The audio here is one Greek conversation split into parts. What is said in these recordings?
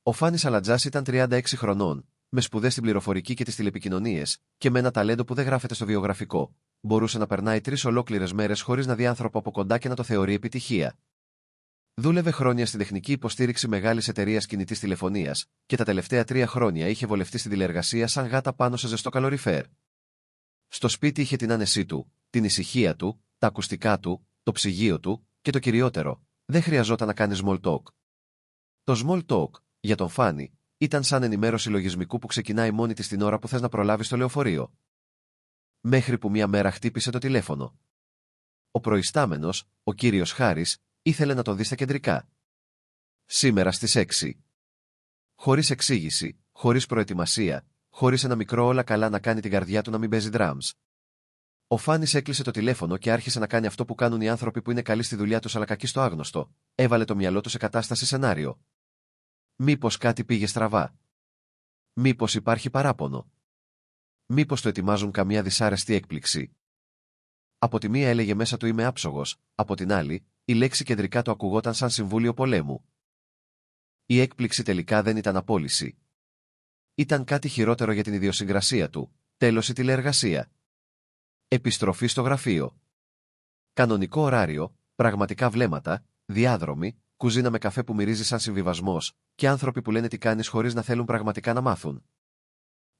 Ο Φάνης Αλατζάς ήταν 36 χρονών, με σπουδές στην πληροφορική και τις τηλεπικοινωνίες, και με ένα ταλέντο που δεν γράφεται στο βιογραφικό. Μπορούσε να περνάει 3 ολόκληρες μέρες χωρίς να δει άνθρωπο από κοντά και να το θεωρεί επιτυχία. Δούλευε χρόνια στην τεχνική υποστήριξη μεγάλης εταιρείας κινητής τηλεφωνίας, και τα τελευταία 3 χρόνια είχε βολευτεί στην τηλεεργασία σαν γάτα πάνω σε ζεστό καλοριφέρ. Στο σπίτι είχε την άνεσή του, την ησυχία του, τα ακουστικά του, το ψυγείο του, και το κυριότερο, δεν χρειαζόταν να κάνει small talk. Το small talk, για τον Φάνη, ήταν σαν ενημέρωση λογισμικού που ξεκινάει μόνη της την ώρα που θες να προλάβεις το λεωφορείο. Μέχρι που μια μέρα χτύπησε το τηλέφωνο. Ο προϊστάμενος, ο κύριος Χάρης, ήθελε να τον δει στα κεντρικά. Σήμερα στις 6. Χωρίς εξήγηση, χωρίς προετοιμασία, χωρίς ένα μικρό όλα καλά να κάνει την καρδιά του να μην παίζει drums. Ο Φάνης έκλεισε το τηλέφωνο και άρχισε να κάνει αυτό που κάνουν οι άνθρωποι που είναι καλοί στη δουλειά τους αλλά κακοί στο άγνωστο. Έβαλε το μυαλό του σε κατάσταση σενάριο. Μήπως κάτι πήγε στραβά? Μήπως υπάρχει παράπονο? Μήπως το ετοιμάζουν καμία δυσάρεστη έκπληξη? Από τη μία έλεγε μέσα του είμαι άψογος, από την άλλη, η λέξη κεντρικά του ακουγόταν σαν συμβούλιο πολέμου. Η έκπληξη τελικά δεν ήταν απόλυση. Ήταν κάτι χειρότερο για την ιδιοσυγκρασία του, τέλος η τηλεεργασία. Επιστροφή στο γραφείο. Κανονικό ωράριο, πραγματικά βλέμματα, διάδρομοι, κουζίνα με καφέ που μυρίζει σαν συμβιβασμός, και άνθρωποι που λένε τι κάνεις χωρίς να θέλουν πραγματικά να μάθουν.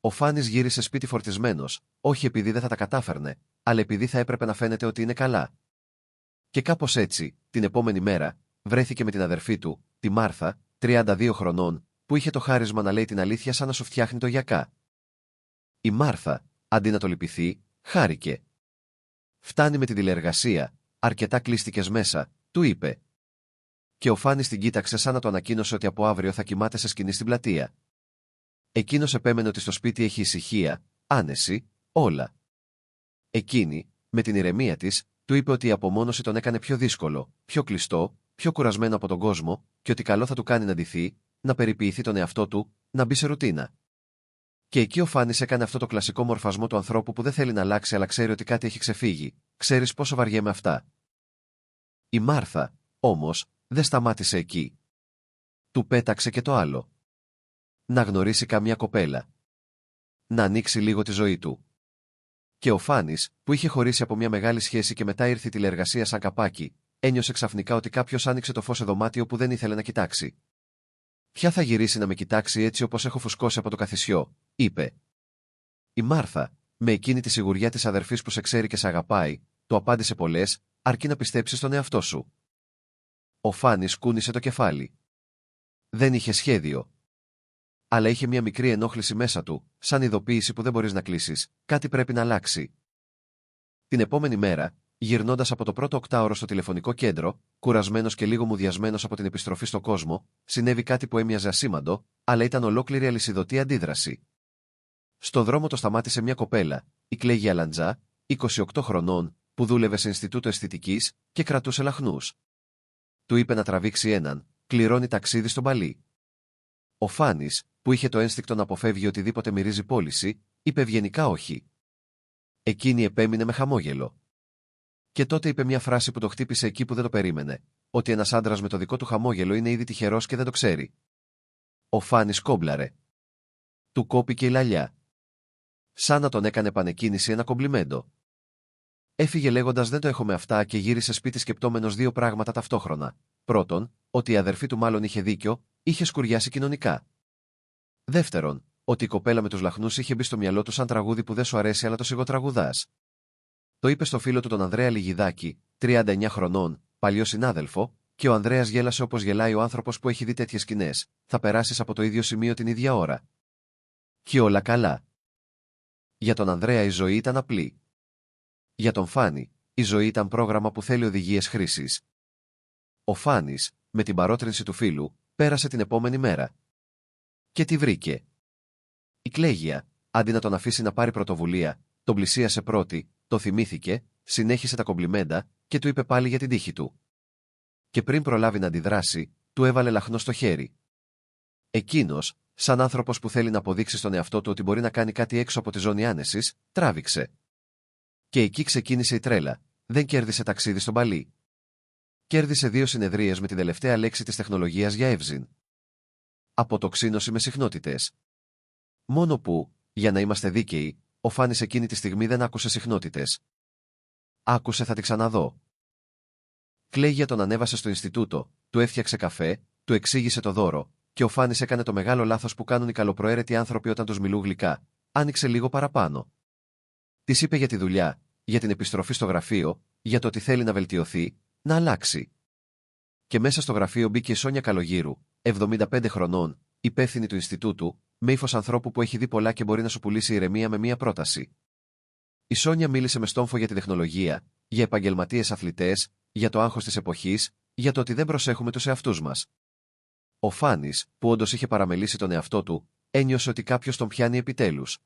Ο Φάνης γύρισε σπίτι φορτισμένος, όχι επειδή δεν θα τα κατάφερνε, αλλά επειδή θα έπρεπε να φαίνεται ότι είναι καλά. Και κάπως έτσι, την επόμενη μέρα, βρέθηκε με την αδερφή του, τη Μάρθα, 32 χρονών, που είχε το χάρισμα να λέει την αλήθεια σαν να σου φτιάχνει το γιακά. Η Μάρθα, αντί να το λυπηθεί, χάρηκε. Φτάνει με την τηλεεργασία, αρκετά κλείστηκες μέσα, του είπε. Και ο Φάνης την κοίταξε σαν να το ανακοίνωσε ότι από αύριο θα κοιμάται σε σκηνή στην πλατεία. Εκείνος επέμενε ότι στο σπίτι έχει ησυχία, άνεση, όλα. Εκείνη, με την ηρεμία της, του είπε ότι η απομόνωση τον έκανε πιο δύσκολο, πιο κλειστό, πιο κουρασμένο από τον κόσμο, και ότι καλό θα του κάνει να ντυθεί, να περιποιηθεί τον εαυτό του, να μπει σε ρουτίνα. Και εκεί ο Φάνης έκανε αυτό το κλασικό μορφασμό του ανθρώπου που δεν θέλει να αλλάξει αλλά ξέρει ότι κάτι έχει ξεφύγει. Ξέρεις πόσο βαριέμαι αυτά. Η Μάρθα, όμως, δεν σταμάτησε εκεί. Του πέταξε και το άλλο. Να γνωρίσει καμιά κοπέλα. Να ανοίξει λίγο τη ζωή του. Και ο Φάνης, που είχε χωρίσει από μια μεγάλη σχέση και μετά ήρθε η τηλεεργασία σαν καπάκι, ένιωσε ξαφνικά ότι κάποιος άνοιξε το φως σε δωμάτιο που δεν ήθελε να κοιτάξει. Ποια θα γυρίσει να με κοιτάξει έτσι όπως έχω φουσκώσει από το καθισιό, είπε. Η Μάρθα, με εκείνη τη σιγουριά της αδερφής που σε ξέρει και σε αγαπάει, του απάντησε πολλές, αρκεί να πιστέψεις στον εαυτό σου. Ο Φάνης κούνησε το κεφάλι. Δεν είχε σχέδιο. Αλλά είχε μια μικρή ενόχληση μέσα του, σαν ειδοποίηση που δεν μπορείς να κλείσεις, κάτι πρέπει να αλλάξει. Την επόμενη μέρα, γυρνώντας από το πρώτο οκτάωρο στο τηλεφωνικό κέντρο, κουρασμένος και λίγο μουδιασμένος από την επιστροφή στο κόσμο, συνέβη κάτι που έμοιαζε ασήμαντο, αλλά ήταν ολόκληρη αλυσιδωτή αντίδραση. Στο δρόμο το σταμάτησε μια κοπέλα, η Κλέγια Λαντζά, 28 χρονών, που δούλευε σε Ινστιτούτο Αισθητικής και κρατούσε λαχνούς. Του είπε να τραβήξει έναν, κληρώνει ταξίδι στον Παλί. Ο Φάνης, που είχε το ένστικτο να αποφεύγει οτιδήποτε μυρίζει πώληση, είπε ευγενικά όχι. Εκείνη επέμεινε με χαμόγελο. Και τότε είπε μια φράση που το χτύπησε εκεί που δεν το περίμενε, ότι ένας άντρας με το δικό του χαμόγελο είναι ήδη τυχερός και δεν το ξέρει. Ο Φάνης κόμπλαρε. Του κόπηκε η λαλιά. Σαν να τον έκανε πανεκκίνηση ένα κομπλιμέντο. Έφυγε λέγοντας δεν το έχω με αυτά και γύρισε σπίτι σκεπτόμενος 2 πράγματα ταυτόχρονα. Πρώτον, ότι η αδερφή του μάλλον είχε δίκιο, είχε σκουριάσει κοινωνικά. Δεύτερον, ότι η κοπέλα με τους λαχνούς είχε μπει στο μυαλό του σαν τραγούδι που δεν σου αρέσει αλλά το σιγοτραγουδάς. Το είπε στο φίλο του τον Ανδρέα Λιγιδάκη, 39 χρονών, παλιό συνάδελφο, και ο Ανδρέας γέλασε όπως γελάει ο άνθρωπος που έχει δει τέτοιες σκηνές. Θα περάσεις από το ίδιο σημείο την ίδια ώρα. Και όλα καλά. Για τον Ανδρέα η ζωή ήταν απλή. Για τον Φάνη, η ζωή ήταν πρόγραμμα που θέλει οδηγίες χρήσης. Ο Φάνης, με την παρότρινση του φίλου, πέρασε την επόμενη μέρα. Και τι βρήκε? Η Κλέγια, αντί να τον αφήσει να πάρει πρωτοβουλία, τον πλησίασε πρώτη, το θυμήθηκε, συνέχισε τα κομπλιμέντα και του είπε πάλι για την τύχη του. Και πριν προλάβει να αντιδράσει, του έβαλε λαχνό στο χέρι. Εκείνος, σαν άνθρωπος που θέλει να αποδείξει στον εαυτό του ότι μπορεί να κάνει κάτι έξω από τη ζώνη άνεσης, τράβηξε. Και εκεί ξεκίνησε η τρέλα. Δεν κέρδισε ταξίδι στον Παλί. Κέρδισε 2 συνεδρίες με την τελευταία λέξη της τεχνολογίας για Εύζην. Αποτοξίνωση με συχνότητες. Μόνο που, για να είμαστε δίκαιοι, ο Φάνης εκείνη τη στιγμή δεν άκουσε συχνότητες. Άκουσε «θα τη ξαναδώ». Κλαίγια τον ανέβασε στο Ινστιτούτο, του έφτιαξε καφέ, του εξήγησε το δώρο, και ο Φάνης έκανε το μεγάλο λάθος που κάνουν οι καλοπροαίρετοι άνθρωποι όταν τους μιλούν γλυκά. Άνοιξε λίγο παραπάνω. Της είπε για τη δουλειά, για την επιστροφή στο γραφείο, για το ότι θέλει να βελτιωθεί, να αλλάξει. Και μέσα στο γραφείο μπήκε η Σόνια Καλογύρου, 75 χρονών, υπεύθυνη του Ινστιτούτου, με ύφος ανθρώπου που έχει δει πολλά και μπορεί να σου πουλήσει ηρεμία με μία πρόταση. Η Σόνια μίλησε με στόμφο για τη τεχνολογία, για επαγγελματίες αθλητές, για το άγχος της εποχής, για το ότι δεν προσέχουμε τους εαυτούς μας. Ο Φάνης, που όντως είχε παραμελήσει τον εαυτό του, ένιωσε ότι κάποιος τον πιάνει επιτέλους.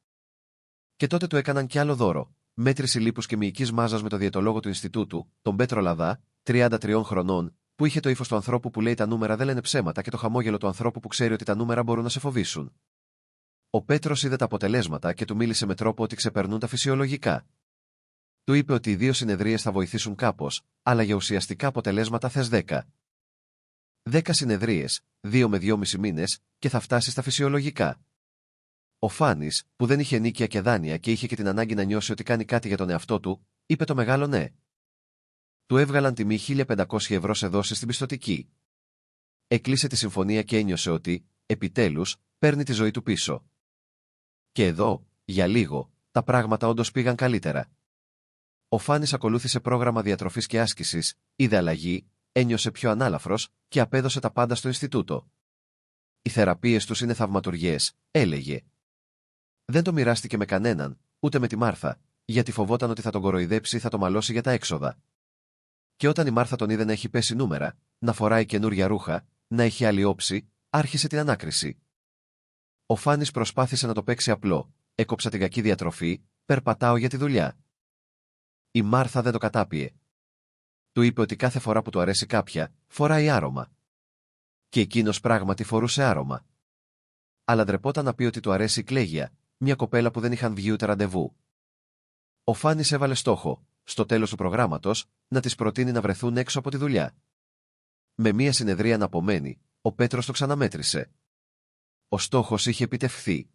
Και τότε του έκαναν κι άλλο δώρο. Μέτρηση λίπους και μυϊκής μάζας με το διαιτολόγο του Ινστιτούτου, τον Πέτρο Λαδά, 33 χρονών, που είχε το ύφος του ανθρώπου που λέει τα νούμερα δεν λένε ψέματα και το χαμόγελο του ανθρώπου που ξέρει ότι τα νούμερα μπορούν να σε φοβήσουν. Ο Πέτρος είδε τα αποτελέσματα και του μίλησε με τρόπο ότι ξεπερνούν τα φυσιολογικά. Του είπε ότι οι 2 συνεδρίες θα βοηθήσουν κάπως, αλλά για ουσιαστικά αποτελέσματα θες 10. 10 συνεδρίες, 2 με 2,5 μήνες, και θα φτάσει στα φυσιολογικά. Ο Φάνης, που δεν είχε νίκια και δάνεια και είχε και την ανάγκη να νιώσει ότι κάνει κάτι για τον εαυτό του, είπε το μεγάλο ναι. Του έβγαλαν τιμή 1.500 ευρώ σε δόσεις στην πιστωτική. Έκλεισε τη συμφωνία και ένιωσε ότι, επιτέλους, παίρνει τη ζωή του πίσω. Και εδώ, για λίγο, τα πράγματα όντως πήγαν καλύτερα. Ο Φάνης ακολούθησε πρόγραμμα διατροφής και άσκησης, είδε αλλαγή, ένιωσε πιο ανάλαφρος και απέδωσε τα πάντα στο Ινστιτούτο. Οι θεραπείες τους είναι θαυματουργές, έλεγε. Δεν το μοιράστηκε με κανέναν, ούτε με τη Μάρθα, γιατί φοβόταν ότι θα τον κοροϊδέψει ή θα το μαλώσει για τα έξοδα. Και όταν η Μάρθα τον είδε να έχει πέσει νούμερα, να φοράει καινούρια ρούχα, να έχει άλλη όψη, άρχισε την ανάκριση. Ο Φάνης προσπάθησε να το παίξει απλό. Έκοψα την κακή διατροφή, περπατάω για τη δουλειά. Η Μάρθα δεν το κατάπιε. Του είπε ότι κάθε φορά που του αρέσει κάποια, φοράει άρωμα. Και εκείνος πράγματι φορούσε άρωμα. Αλλά ντρεπόταν να πει ότι του αρέσει η Κλαίγια, μια κοπέλα που δεν είχαν βγει ούτε ραντεβού. Ο Φάνης έβαλε στόχο, στο τέλος του προγράμματος, να της προτείνει να βρεθούν έξω από τη δουλειά. Με μία συνεδρία να απομένει, ο Πέτρος το ξαναμέτρησε. Ο στόχος είχε επιτευχθεί.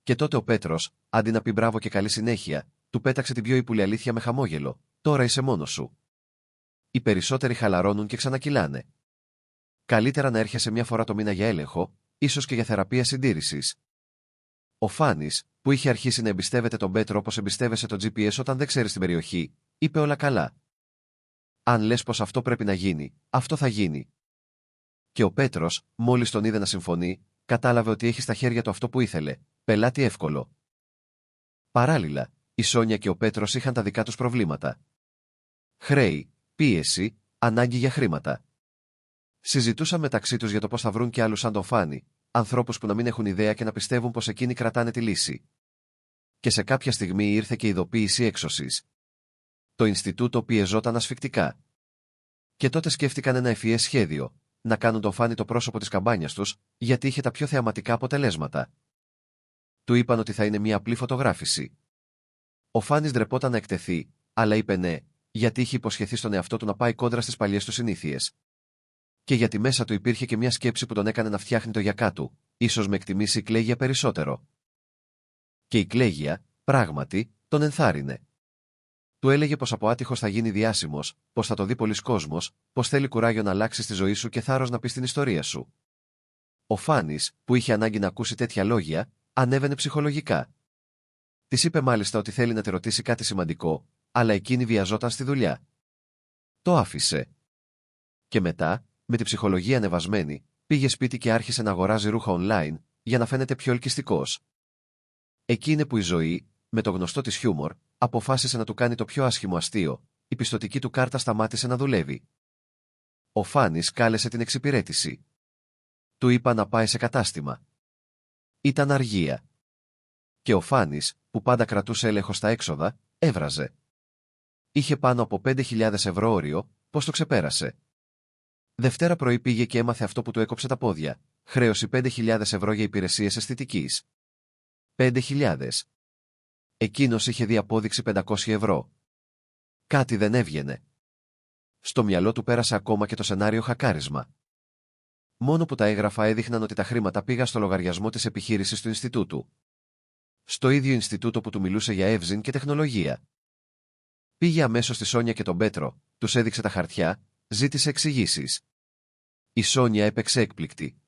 Και τότε ο Πέτρος, αντί να πει μπράβο και καλή συνέχεια, του πέταξε την πιο ύπουλη αλήθεια με χαμόγελο. Τώρα είσαι μόνος σου. Οι περισσότεροι χαλαρώνουν και ξανακυλάνε. Καλύτερα να έρχεσαι μια φορά το μήνα για έλεγχο, ίσως και για θεραπεία συντήρησης. Ο Φάνης, που είχε αρχίσει να εμπιστεύεται τον Πέτρο όπως εμπιστεύεσαι το GPS όταν δεν ξέρεις την περιοχή, είπε όλα καλά. Αν λες πως αυτό πρέπει να γίνει, αυτό θα γίνει. Και ο Πέτρος, μόλις τον είδε να συμφωνεί, κατάλαβε ότι έχει στα χέρια του αυτό που ήθελε, πελάτη εύκολο. Παράλληλα, η Σόνια και ο Πέτρος είχαν τα δικά τους προβλήματα. Χρέη, πίεση, ανάγκη για χρήματα. Συζητούσαν μεταξύ τους για το πώς θα βρουν κι άλλους σαν τον Φάνη, ανθρώπους που να μην έχουν ιδέα και να πιστεύουν πως εκείνοι κρατάνε τη λύση. Και σε κάποια στιγμή ήρθε και η ειδοποίηση έξωσης. Το Ινστιτούτο πιεζόταν ασφυκτικά. Και τότε σκέφτηκαν ένα ευφυές σχέδιο, να κάνουν τον Φάνη το πρόσωπο της καμπάνιας τους, γιατί είχε τα πιο θεαματικά αποτελέσματα. Του είπαν ότι θα είναι μια απλή φωτογράφηση. Ο Φάνης ντρεπόταν να εκτεθεί, αλλά είπε ναι, γιατί είχε υποσχεθεί στον εαυτό του να πάει κόντρα στις παλιές του συνήθειες. Και γιατί μέσα του υπήρχε και μια σκέψη που τον έκανε να φτιάχνει το γιακά του, ίσως με εκτιμήσει η Κλαίγια περισσότερο. Και η Κλαίγια, πράγματι, τον ενθάρρυνε. Του έλεγε πως από άτυχος θα γίνει διάσημος, πως θα το δει πολλής κόσμος, πως θέλει κουράγιο να αλλάξει τη ζωή σου και θάρρος να πει την ιστορία σου. Ο Φάνης, που είχε ανάγκη να ακούσει τέτοια λόγια, ανέβαινε ψυχολογικά. Της είπε μάλιστα ότι θέλει να τη ρωτήσει κάτι σημαντικό, αλλά εκείνη βιαζόταν στη δουλειά. Το άφησε. Και μετά, με την ψυχολογία ανεβασμένη, πήγε σπίτι και άρχισε να αγοράζει ρούχα online, για να φαίνεται πιο ελκυστικός. Εκεί είναι που η ζωή, με το γνωστό της χιούμορ, αποφάσισε να του κάνει το πιο άσχημο αστείο, η πιστωτική του κάρτα σταμάτησε να δουλεύει. Ο Φάνης κάλεσε την εξυπηρέτηση. Του είπα να πάει σε κατάστημα. Ήταν αργία. Και ο Φάνης, που πάντα κρατούσε έλεγχο στα έξοδα, έβραζε. Είχε πάνω από 5.000 ευρώ όριο, πως το ξεπέρασε. Δευτέρα πρωί πήγε και έμαθε αυτό που του έκοψε τα πόδια. Χρέωση 5.000 ευρώ για υπηρεσίες αισθητικής. 5.000. Εκείνος είχε δει απόδειξη 500 ευρώ. Κάτι δεν έβγαινε. Στο μυαλό του πέρασε ακόμα και το σενάριο χακάρισμα. μόνο που τα έγγραφα έδειχναν ότι τα χρήματα πήγαν στο λογαριασμό της επιχείρησης του Ινστιτούτου. Στο ίδιο Ινστιτούτο που του μιλούσε για εύζην και τεχνολογία. Πήγε αμέσως στη Σόνια και τον Πέτρο, τους έδειξε τα χαρτιά, ζήτησε εξηγήσεις. Η Σόνια έπαιξε έκπληκτη.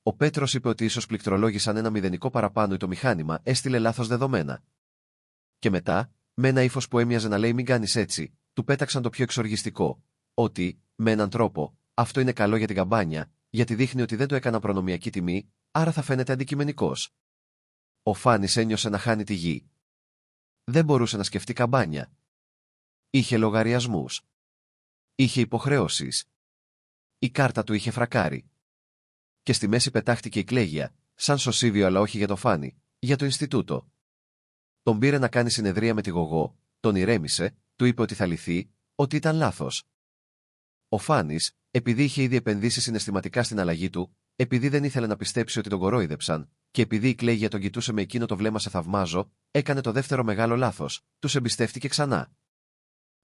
Ο Πέτρος είπε ότι ίσως πληκτρολόγησαν ένα μηδενικό παραπάνω ή το μηχάνημα έστειλε λάθος δεδομένα. Και μετά, με ένα ύφος που έμοιαζε να λέει «Μην κάνεις έτσι», του πέταξαν το πιο εξοργιστικό, ότι, με έναν τρόπο, αυτό είναι καλό για την καμπάνια, γιατί δείχνει ότι δεν το έκανα προνομιακή τιμή, άρα θα φαίνεται αντικειμενικός. Ο Φάνης ένιωσε να χάνει τη γη. Δεν μπορούσε να σκεφτεί καμπάνια. Είχε λογαριασμούς. Είχε υποχρεώσεις. Η κάρτα του είχε φρακάρει. Και στη μέση πετάχτηκε η κλαίγια, σαν σωσίβιο αλλά όχι για το Φάνη, για το Ινστιτούτο. Τον πήρε να κάνει συνεδρία με τη Γογό, τον ηρέμησε, του είπε ότι θα λυθεί, ότι ήταν λάθος. Ο Φάνης, επειδή είχε ήδη επενδύσει συναισθηματικά στην αλλαγή του, επειδή δεν ήθελε να πιστέψει ότι τον κορόιδεψαν, και επειδή η κλαίγια τον κοιτούσε με εκείνο το βλέμμα σε θαυμάζω, έκανε το δεύτερο μεγάλο λάθος, τους εμπιστεύτηκε ξανά.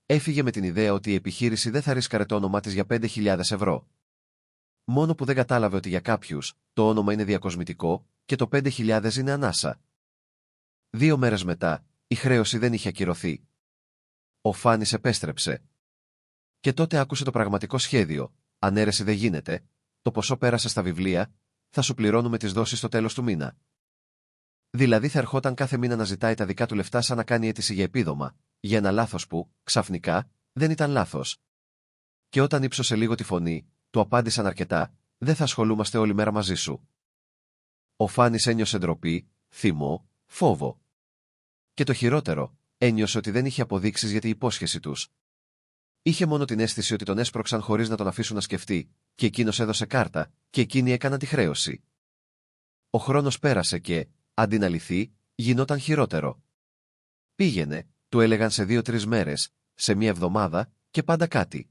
Έφυγε με την ιδέα ότι η επιχείρηση δεν θα ρίσκαρε το όνομά της για 5.000 ευρώ. Μόνο που δεν κατάλαβε ότι για κάποιους, το όνομα είναι διακοσμητικό, και το 5.000 είναι ανάσα. 2 μέρες μετά, η χρέωση δεν είχε ακυρωθεί. Ο Φάνης επέστρεψε. Και τότε άκουσε το πραγματικό σχέδιο. Αν αίρεση δεν γίνεται, το ποσό πέρασε στα βιβλία, θα σου πληρώνουμε τις δόσεις στο τέλος του μήνα. Δηλαδή θα ερχόταν κάθε μήνα να ζητάει τα δικά του λεφτά σαν να κάνει αίτηση για επίδομα, για ένα λάθος που, ξαφνικά, δεν ήταν λάθος. Και όταν ύψωσε λίγο τη φωνή, του απάντησαν αρκετά, δεν θα ασχολούμαστε όλη μέρα μαζί σου. Ο Φάνης ένιωσε ντροπή, θυμό, φόβο. Και το χειρότερο, ένιωσε ότι δεν είχε αποδείξεις για την υπόσχεση τους. Είχε μόνο την αίσθηση ότι τον έσπρωξαν χωρίς να τον αφήσουν να σκεφτεί, και εκείνος έδωσε κάρτα, και εκείνοι έκαναν τη χρέωση. Ο χρόνος πέρασε και, αντί να λυθεί, γινόταν χειρότερο. Πήγαινε, του έλεγαν σε 2-3 μέρες, σε 1 εβδομάδα, και πάντα κάτι.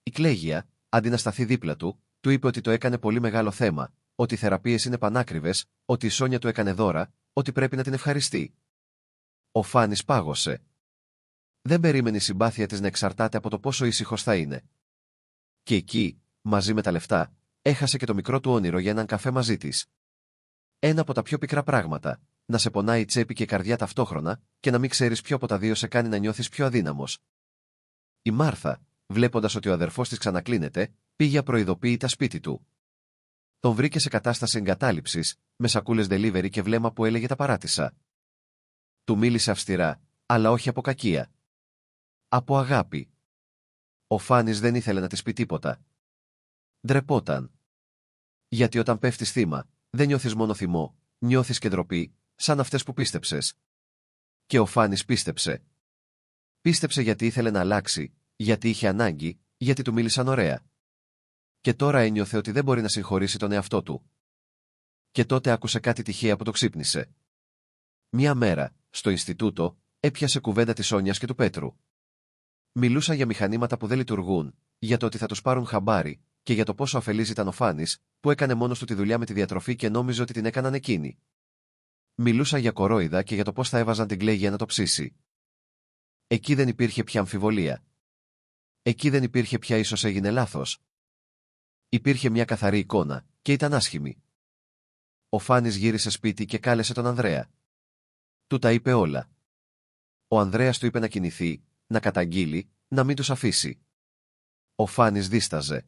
Η κλαίγια, αντί να σταθεί δίπλα του, του είπε ότι το έκανε πολύ μεγάλο θέμα, ότι οι θεραπείες είναι πανάκριβες, ότι η Σόνια του έκανε δώρα, ότι πρέπει να την ευχαριστεί. Ο Φάνης πάγωσε. Δεν περίμενε η συμπάθεια της να εξαρτάται από το πόσο ήσυχος θα είναι. Και εκεί, μαζί με τα λεφτά, έχασε και το μικρό του όνειρο για έναν καφέ μαζί της. Ένα από τα πιο πικρά πράγματα, να σε πονάει η τσέπη και η καρδιά ταυτόχρονα, και να μην ξέρεις ποιο από τα δύο σε κάνει να νιώθεις πιο αδύναμος. Η Μάρθα, βλέποντας ότι ο αδερφός της ξανακλίνεται, πήγε απροειδοποίητα σπίτι του. Τον βρήκε σε κατάσταση εγκατάλειψης, με σακούλες delivery και βλέμμα που έλεγε τα παράτησα. Του μίλησε αυστηρά, αλλά όχι από κακία. Από αγάπη. Ο Φάνης δεν ήθελε να της πει τίποτα. Ντρεπόταν. Γιατί όταν πέφτεις θύμα, δεν νιώθεις μόνο θυμό, νιώθεις και ντροπή, σαν αυτές που πίστεψες. Και ο Φάνης πίστεψε. Πίστεψε γιατί ήθελε να αλλάξει, γιατί είχε ανάγκη, γιατί του μίλησαν ωραία. Και τώρα ένιωθε ότι δεν μπορεί να συγχωρήσει τον εαυτό του. Και τότε άκουσε κάτι τυχαία που το ξύπνησε. Μια μέρα, στο Ινστιτούτο, έπιασε κουβέντα της Σόνιας και του Πέτρου. Μιλούσαν για μηχανήματα που δεν λειτουργούν, για το ότι θα τους πάρουν χαμπάρι, και για το πόσο αφελής ήταν ο Φάνης, που έκανε μόνος του τη δουλειά με τη διατροφή και νόμιζε ότι την έκαναν εκείνοι. Μιλούσαν για κορόιδα και για το πώς θα έβαζαν την κλαίγια να το ψήσει. Εκεί δεν υπήρχε πια αμφιβολία. Εκεί δεν υπήρχε πια ίσως έγινε λάθος. Υπήρχε μια καθαρή εικόνα, και ήταν άσχημη. Ο Φάνης γύρισε σπίτι και κάλεσε τον Ανδρέα. Του τα είπε όλα. Ο Ανδρέας του είπε να κινηθεί, να καταγγείλει, να μην τους αφήσει. Ο Φάνης δίσταζε.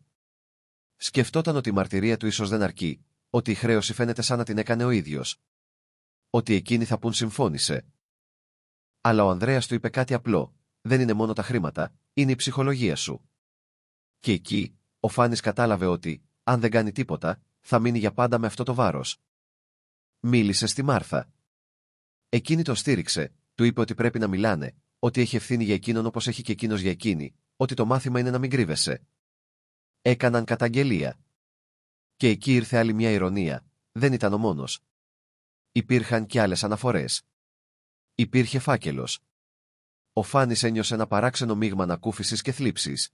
Σκεφτόταν ότι η μαρτυρία του ίσως δεν αρκεί, ότι η χρέωση φαίνεται σαν να την έκανε ο ίδιος. Ότι εκείνοι θα πουν συμφώνησε. Αλλά ο Ανδρέας του είπε κάτι απλό. Δεν είναι μόνο τα χρήματα, είναι η ψυχολογία σου. Και εκεί, ο Φάνης κατάλαβε ότι, αν δεν κάνει τίποτα, θα μείνει για πάντα με αυτό το βάρος. Μίλησε στη Μάρθα. Εκείνη τον στήριξε, του είπε ότι πρέπει να μιλάνε, ότι έχει ευθύνη για εκείνον όπως έχει και εκείνος για εκείνη, ότι το μάθημα είναι να μην κρύβεσαι. Έκαναν καταγγελία. Και εκεί ήρθε άλλη μια ηρωνία, δεν ήταν ο μόνος. Υπήρχαν κι άλλες αναφορές. Υπήρχε φάκελος. Ο Φάνης ένιωσε ένα παράξενο μείγμα ανακούφισης και θλίψης.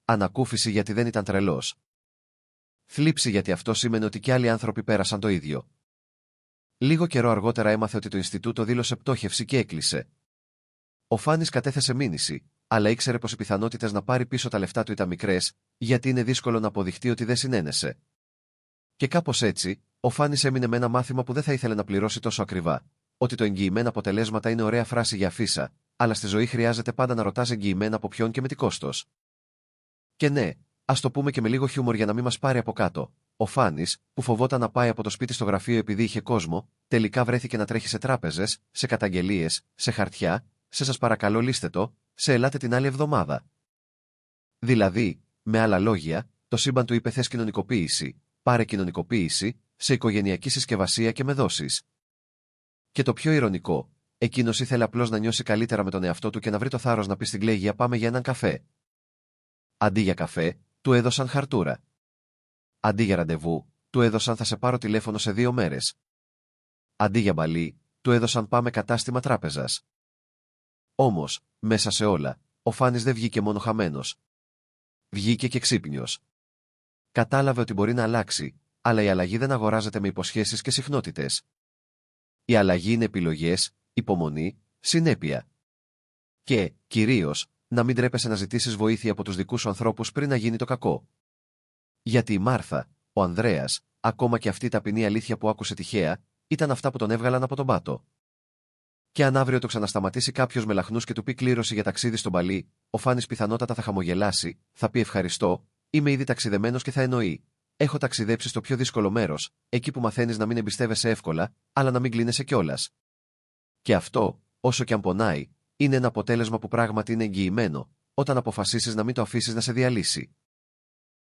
Ανακούφιση γιατί δεν ήταν τρελός. Θλίψη γιατί αυτό σήμαινε ότι κι άλλοι άνθρωποι πέρασαν το ίδιο. Λίγο καιρό αργότερα έμαθε ότι το Ινστιτούτο δήλωσε πτώχευση και έκλεισε. Ο Φάνης κατέθεσε μήνυση, αλλά ήξερε πως οι πιθανότητες να πάρει πίσω τα λεφτά του ήταν μικρές, γιατί είναι δύσκολο να αποδειχτεί ότι δεν συνένεσε. Και κάπως έτσι, ο Φάνης έμεινε με ένα μάθημα που δεν θα ήθελε να πληρώσει τόσο ακριβά. Ότι το εγγυημένα αποτελέσματα είναι ωραία φράση για αφίσα, αλλά στη ζωή χρειάζεται πάντα να ρωτάς εγγυημένα από ποιον και με τι κόστος. Και ναι, ας το πούμε και με λίγο χιούμορ για να μην μας πάρει από κάτω. Ο Φάνης, που φοβόταν να πάει από το σπίτι στο γραφείο επειδή είχε κόσμο, τελικά βρέθηκε να τρέχει σε τράπεζες, σε καταγγελίες, σε χαρτιά, σε σας παρακαλώ λύστε το, σε ελάτε την άλλη εβδομάδα. Δηλαδή, με άλλα λόγια, το σύμπαν του είπε θες κοινωνικοποίηση, πάρε κοινωνικοποίηση, σε οικογενειακή συσκευασία και με δόσεις. Και το πιο ηρωνικό, εκείνος ήθελε απλώς να νιώσει καλύτερα με τον εαυτό του και να βρει το θάρρος να πει στην Κλέγια πάμε για έναν καφέ. Αντί για καφέ, του έδωσαν χαρτούρα. Αντί για ραντεβού, του έδωσαν θα σε πάρω τηλέφωνο σε 2 μέρες. Αντί για μπαλί, του έδωσαν πάμε κατάστημα τράπεζας. Όμως, μέσα σε όλα, ο Φάνης δεν βγήκε μόνο χαμένος. Βγήκε και ξύπνιος. Κατάλαβε ότι μπορεί να αλλάξει, αλλά η αλλαγή δεν αγοράζεται με υποσχέσεις και συχνότητες. Η αλλαγή είναι επιλογές, υπομονή, συνέπεια. Και, κυρίως, να μην τρέπεσαι να ζητήσεις βοήθεια από τους δικούς σου ανθρώπους πριν να γίνει το κακό. Γιατί η Μάρθα, ο Ανδρέας, ακόμα και αυτή η ταπεινή αλήθεια που άκουσε τυχαία, ήταν αυτά που τον έβγαλαν από τον πάτο. Και αν αύριο το ξανασταματήσει κάποιος με λαχνούς και του πει κλήρωση για ταξίδι στον Παλί, ο Φάνης πιθανότατα θα χαμογελάσει, θα πει ευχαριστώ, είμαι ήδη ταξιδεμένος και θα εννοεί. Έχω ταξιδέψει στο πιο δύσκολο μέρος, εκεί που μαθαίνεις να μην εμπιστεύεσαι εύκολα, αλλά να μην κλείνεσαι κιόλας. Και αυτό, όσο και αν πονάει, είναι ένα αποτέλεσμα που πράγματι είναι εγγυημένο, όταν αποφασίσεις να μην το αφήσεις να σε διαλύσει.